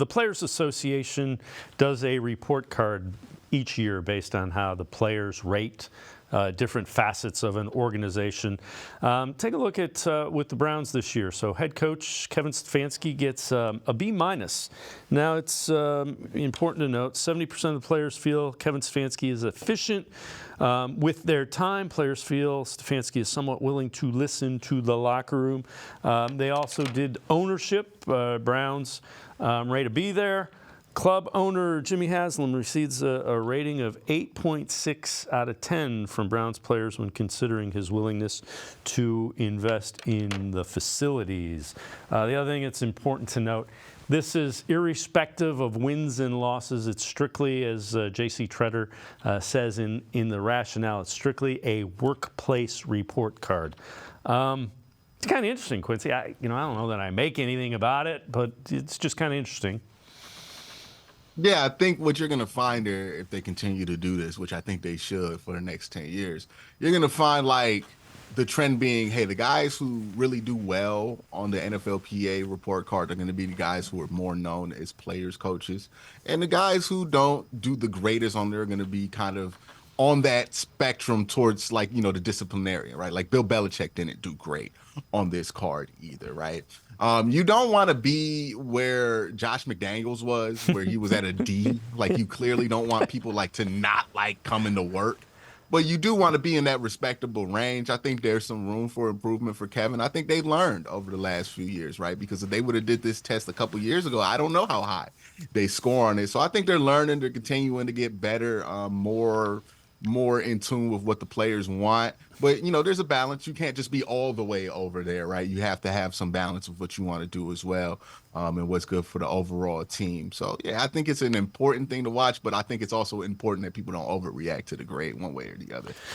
the Players Association does a report card each year based on how the players rate different facets of an organization. Take a look at with the Browns this year. So head coach Kevin Stefanski gets a B-. Now it's important to note 70% of the players feel Kevin Stefanski is efficient with their time. Players feel Stefanski is somewhat willing to listen to the locker room. They also did ownership. Browns rate a B there. Club owner Jimmy Haslam receives a rating of 8.6 out of 10 from Browns players when considering his willingness to invest in the facilities. The other thing that's important to note, this is irrespective of wins and losses. It's strictly, as J.C. Tretter says in the rationale, it's strictly a workplace report card. It's kind of interesting, Quincy. I don't know that I make anything about it, but it's just kind of interesting. Yeah, I think what you're going to find there, if they continue to do this, which I think they should for the next 10 years, you're going to find like the trend being, hey, the guys who really do well on the NFLPA report card are going to be the guys who are more known as players, coaches. And the guys who don't do the greatest on there are going to be kind of on that spectrum towards like, the disciplinarian, right? Like Bill Belichick didn't do great on this card either, right? You don't want to be where Josh McDaniels was, where he was at a D. Like you clearly don't want people like to not like coming to work, but you do want to be in that respectable range. I think there's some room for improvement for Kevin. I think they learned over the last few years, right? Because if they would have did this test a couple years ago, I don't know how high they score on it. So I think they're learning, they're continuing to get better, more in tune with what the players want. But, there's a balance. You can't just be all the way over there, right? You have to have some balance of what you want to do as well, and what's good for the overall team. So, yeah, I think it's an important thing to watch, but I think it's also important that people don't overreact to the grade one way or the other.